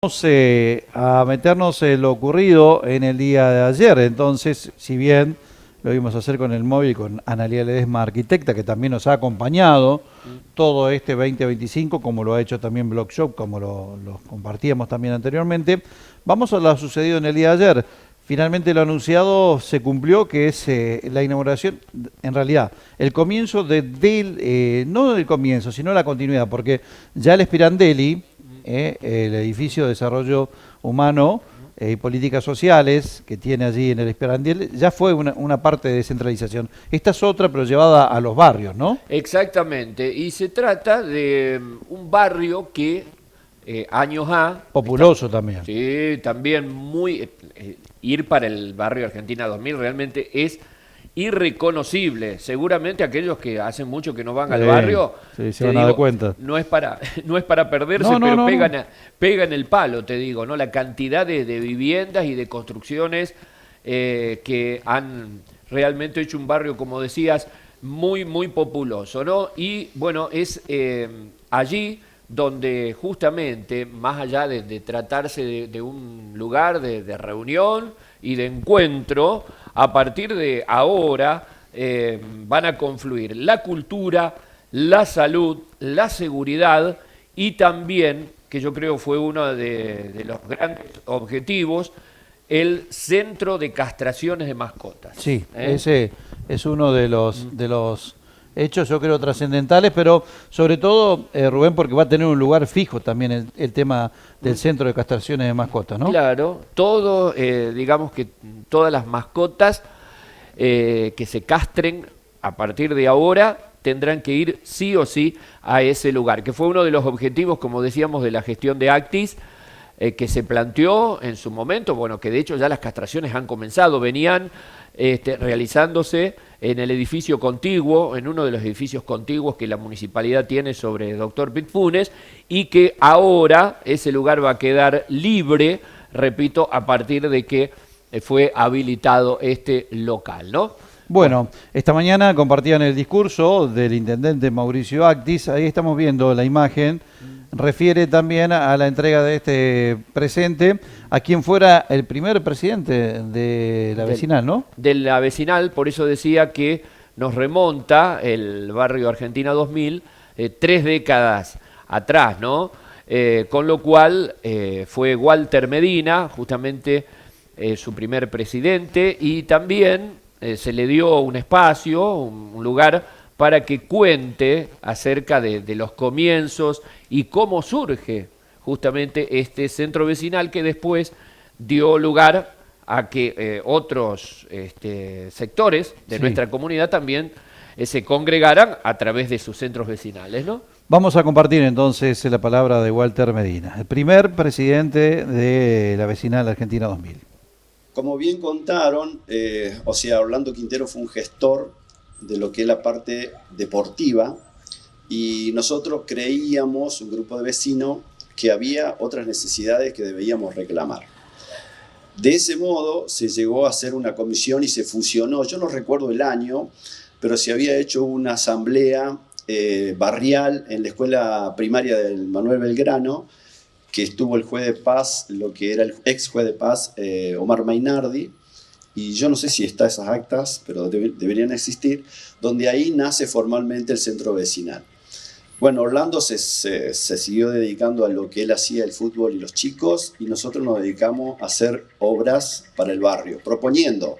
Vamos a meternos en lo ocurrido en el día de ayer. Entonces, si bien lo íbamos a hacer con el móvil, con Analía Ledesma, arquitecta, que también nos ha acompañado todo este 2025, como lo ha hecho también Blog Shop, como lo compartíamos también anteriormente, vamos a lo sucedido en el día de ayer. Finalmente lo anunciado se cumplió, que es la inauguración, en realidad, el comienzo no del comienzo, sino la continuidad, porque ya el Spirandelli, el edificio de desarrollo humano y políticas sociales que tiene allí en el Esperandiel, ya fue una parte de descentralización. Esta es otra, pero llevada a los barrios, ¿no? Exactamente, y se trata de un barrio que años A, Populoso también. sí, también ir para el barrio Argentina 2000 realmente es irreconocible. Seguramente aquellos que hacen mucho que no van al barrio, Sí, se te van a dar digo, cuenta. no es para, no es para perderse, No, no, pero no, no. pegan el palo, te digo, ¿no? La cantidad de viviendas y de construcciones que han realmente hecho un barrio, como decías, muy populoso, ¿no? Y bueno, es allí donde justamente, más allá de tratarse de un lugar de reunión y de encuentro, a partir de ahora van a confluir la cultura, la salud, la seguridad y también, que yo creo fue uno de los grandes objetivos, el centro de castraciones de mascotas. Sí, ese es uno de los hechos, yo creo, trascendentales, pero sobre todo, Rubén, porque va a tener un lugar fijo también el tema del centro de castraciones de mascotas, ¿no? Claro, todo, digamos que todas las mascotas que se castren a partir de ahora tendrán que ir sí o sí a ese lugar, que fue uno de los objetivos, como decíamos, de la gestión de Actis, que se planteó en su momento, bueno, que de hecho ya las castraciones han comenzado, venían realizándose en el edificio contiguo, en uno de los edificios contiguos que la municipalidad tiene sobre Doctor Pitfunes, y que ahora ese lugar va a quedar libre, repito, a partir de que fue habilitado este local, ¿no? Bueno, esta mañana compartían el discurso del intendente Mauricio Actis, ahí estamos viendo la imagen, refiere también a la entrega de este presente a quien fuera el primer presidente de la vecinal, ¿no? De la vecinal, por eso decía que nos remonta el barrio Argentina 2000 3 décadas atrás, ¿no? Con lo cual fue Walter Medina, justamente su primer presidente, y también se le dio un espacio, un lugar para que cuente acerca de los comienzos y cómo surge justamente este centro vecinal que después dio lugar a que otros sectores de nuestra comunidad también se congregaran a través de sus centros vecinales, ¿no? Vamos a compartir entonces la palabra de Walter Medina, el primer presidente de la vecinal Argentina 2000. Como bien contaron, Orlando Quintero fue un gestor de lo que es la parte deportiva y nosotros creíamos, un grupo de vecinos, que había otras necesidades que debíamos reclamar. De ese modo se llegó a hacer una comisión y se fusionó, yo no recuerdo el año, pero se había hecho una asamblea barrial en la escuela primaria del Manuel Belgrano, que estuvo el juez de paz, lo que era el ex juez de paz, Omar Mainardi, y yo no sé si está esas actas, pero deberían existir, donde ahí nace formalmente el centro vecinal. Bueno, Orlando se siguió dedicando a lo que él hacía, el fútbol y los chicos, y nosotros nos dedicamos a hacer obras para el barrio, proponiendo.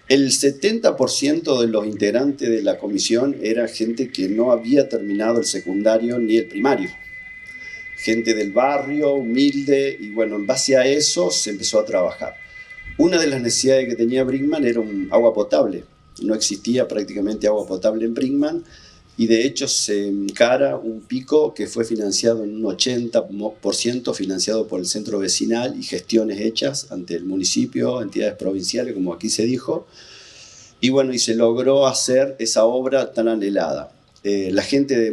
El 70% de los integrantes de la comisión era gente que no había terminado el secundario ni el primario. Gente del barrio, humilde, y bueno, en base a eso se empezó a trabajar. Una de las necesidades que tenía Brinkman era un agua potable. No existía prácticamente agua potable en Brinkman, y de hecho se encara un pico que fue financiado en un 80% financiado por el centro vecinal y gestiones hechas ante el municipio, entidades provinciales, como aquí se dijo, y bueno, y se logró hacer esa obra tan anhelada.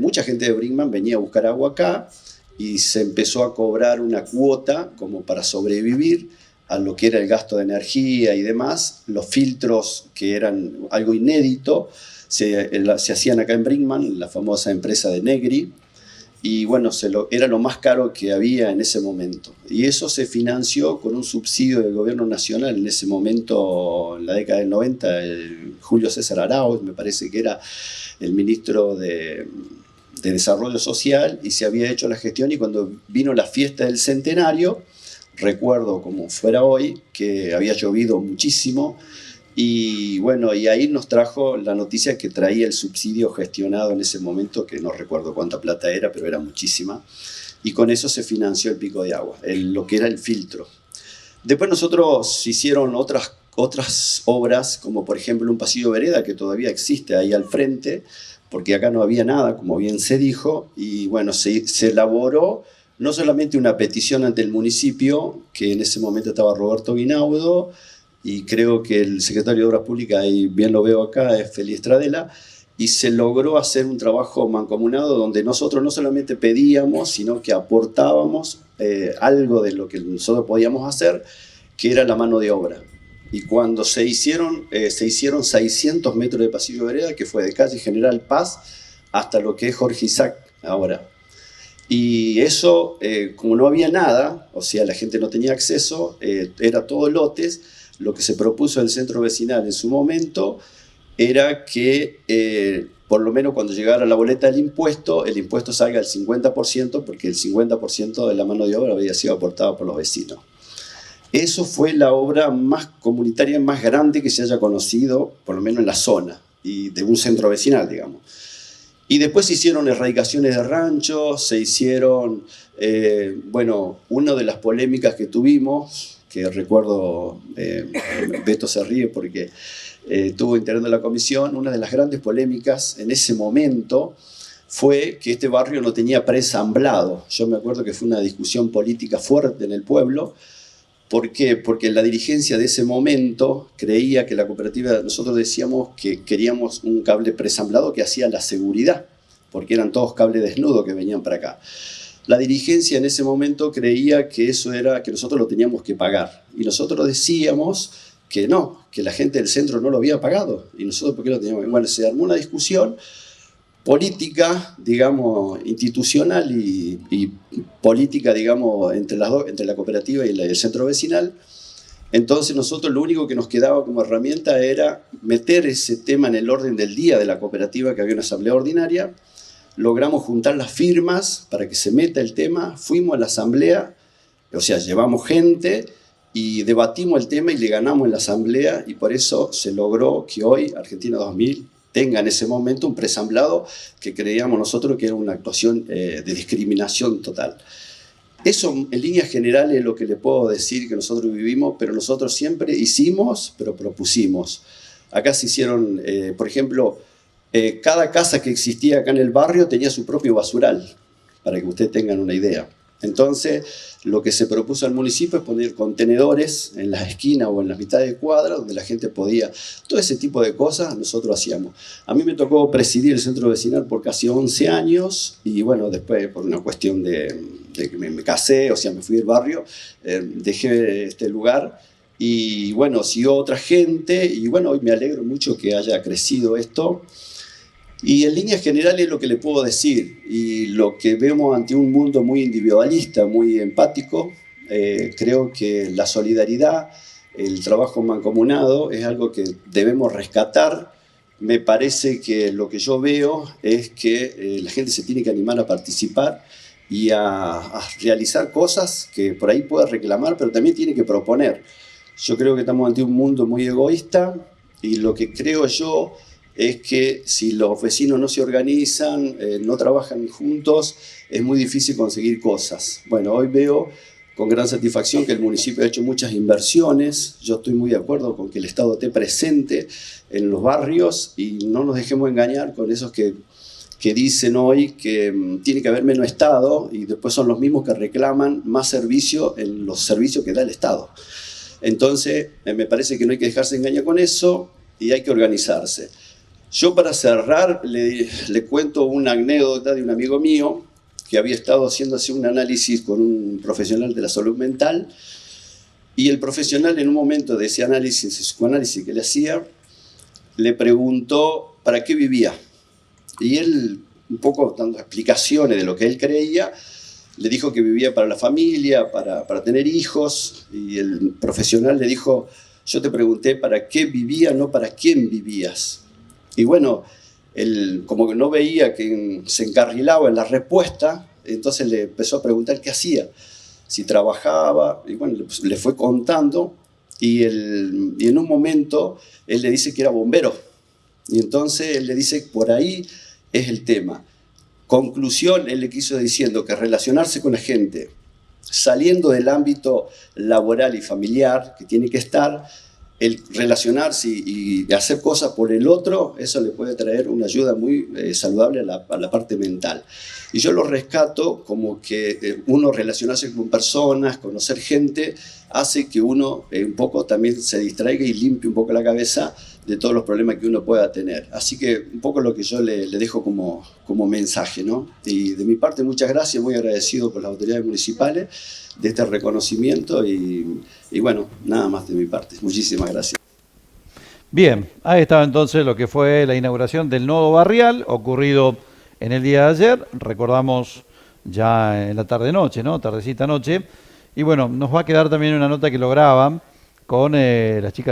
Mucha gente de Brinkman venía a buscar agua acá, y se empezó a cobrar una cuota como para sobrevivir a lo que era el gasto de energía y demás. Los filtros, que eran algo inédito, se hacían acá en Brinkman, la famosa empresa de Negri, y bueno, era lo más caro que había en ese momento. Y eso se financió con un subsidio del gobierno nacional en ese momento, en la década del 90, Julio César Arauz, me parece que era el ministro de Desarrollo Social, y se había hecho la gestión, y cuando vino la fiesta del centenario, recuerdo como fuera hoy, que había llovido muchísimo, y bueno, y ahí nos trajo la noticia que traía el subsidio gestionado en ese momento, que no recuerdo cuánta plata era, pero era muchísima, y con eso se financió el pico de agua, lo que era el filtro. Después nosotros hicieron otras obras, como por ejemplo un pasillo vereda que todavía existe ahí al frente, porque acá no había nada, como bien se dijo, y bueno, se elaboró no solamente una petición ante el municipio, que en ese momento estaba Roberto Guinaudo, y creo que el secretario de Obras Públicas, y bien lo veo acá, es Félix Stradella, y se logró hacer un trabajo mancomunado donde nosotros no solamente pedíamos, sino que aportábamos algo de lo que nosotros podíamos hacer, que era la mano de obra. Y cuando se hicieron 600 metros de pasillo vereda, que fue de calle General Paz hasta lo que es Jorge Isaac ahora. Y eso, como no había nada, o sea, la gente no tenía acceso, era todo lotes. Lo que se propuso el centro vecinal en su momento era que, por lo menos cuando llegara la boleta del impuesto, el impuesto salga al 50%, porque el 50% de la mano de obra había sido aportada por los vecinos. Eso fue la obra más comunitaria, más grande que se haya conocido, por lo menos en la zona, y de un centro vecinal, digamos. Y después se hicieron erradicaciones de ranchos, se hicieron, bueno, una de las polémicas que tuvimos, que recuerdo, Beto se ríe porque estuvo integrando la comisión, una de las grandes polémicas en ese momento fue que este barrio no tenía presamblado. Yo me acuerdo que fue una discusión política fuerte en el pueblo. ¿Por qué? Porque la dirigencia de ese momento creía que la cooperativa, nosotros decíamos que queríamos un cable presamblado que hacía la seguridad, porque eran todos cables desnudos que venían para acá. La dirigencia en ese momento creía que eso era, que nosotros lo teníamos que pagar. Y nosotros decíamos que no, que la gente del centro no lo había pagado. Y nosotros, ¿por qué lo teníamos? Bueno, se armó una discusión política, digamos, institucional y política, digamos, entre la cooperativa y el centro vecinal. Entonces nosotros lo único que nos quedaba como herramienta era meter ese tema en el orden del día de la cooperativa, que había una asamblea ordinaria. Logramos juntar las firmas para que se meta el tema, fuimos a la asamblea, o sea, llevamos gente y debatimos el tema y le ganamos en la asamblea, y por eso se logró que hoy Argentina 2000 tenga en ese momento un presamblado que creíamos nosotros que era una actuación de discriminación total. Eso en líneas generales es lo que le puedo decir que nosotros vivimos, pero nosotros siempre hicimos, pero propusimos. Acá se hicieron, por ejemplo, cada casa que existía acá en el barrio tenía su propio basural, para que ustedes tengan una idea. Entonces, lo que se propuso al municipio es poner contenedores en las esquinas o en las mitades de cuadra donde la gente podía. Todo ese tipo de cosas nosotros hacíamos. A mí me tocó presidir el centro vecinal por casi 11 años y bueno, después por una cuestión de que me casé, o sea, me fui del barrio, dejé este lugar y bueno, siguió otra gente y bueno, hoy me alegro mucho que haya crecido esto. Y en líneas generales lo que le puedo decir, y lo que vemos ante un mundo muy individualista, muy empático, creo que la solidaridad, el trabajo mancomunado es algo que debemos rescatar. Me parece que lo que yo veo es que la gente se tiene que animar a participar y a realizar cosas que por ahí pueda reclamar, pero también tiene que proponer. Yo creo que estamos ante un mundo muy egoísta y lo que creo yo es que si los vecinos no se organizan, no trabajan juntos, es muy difícil conseguir cosas. Bueno, hoy veo con gran satisfacción que el municipio ha hecho muchas inversiones. Yo estoy muy de acuerdo con que el Estado esté presente en los barrios y no nos dejemos engañar con esos que dicen hoy que tiene que haber menos Estado y después son los mismos que reclaman más servicio en los servicios que da el Estado. Entonces, me parece que no hay que dejarse engañar con eso y hay que organizarse. Yo para cerrar le cuento una anécdota de un amigo mío que había estado haciéndose un análisis con un profesional de la salud mental y el profesional en un momento de ese análisis, ese psicoanálisis que le hacía, le preguntó para qué vivía. Y él un poco dando explicaciones de lo que él creía. Le dijo que vivía para la familia, para tener hijos, y el profesional le dijo, yo te pregunté para qué vivía, no para quién vivías. Y bueno, él como que no veía que se encarrilaba en la respuesta, entonces le empezó a preguntar qué hacía, si trabajaba, y bueno, le fue contando, y en un momento él le dice que era bombero, y entonces él le dice, por ahí es el tema. Conclusión, él le quiso diciendo que relacionarse con la gente, saliendo del ámbito laboral y familiar que tiene que estar, el relacionarse y hacer cosas por el otro, eso le puede traer una ayuda muy saludable a la parte mental. Y yo lo rescato como que uno relacionarse con personas, conocer gente, hace que uno un poco también se distraiga y limpie un poco la cabeza de todos los problemas que uno pueda tener. Así que un poco lo que yo le dejo como mensaje, ¿no? Y de mi parte, muchas gracias, muy agradecido por las autoridades municipales de este reconocimiento y bueno, nada más de mi parte. Muchísimas gracias. Bien, ahí estaba entonces lo que fue la inauguración del nodo barrial, ocurrido en el día de ayer, recordamos ya en la tarde-noche, ¿no? Tardecita-noche. Y bueno, nos va a quedar también una nota que lo graban con las chicas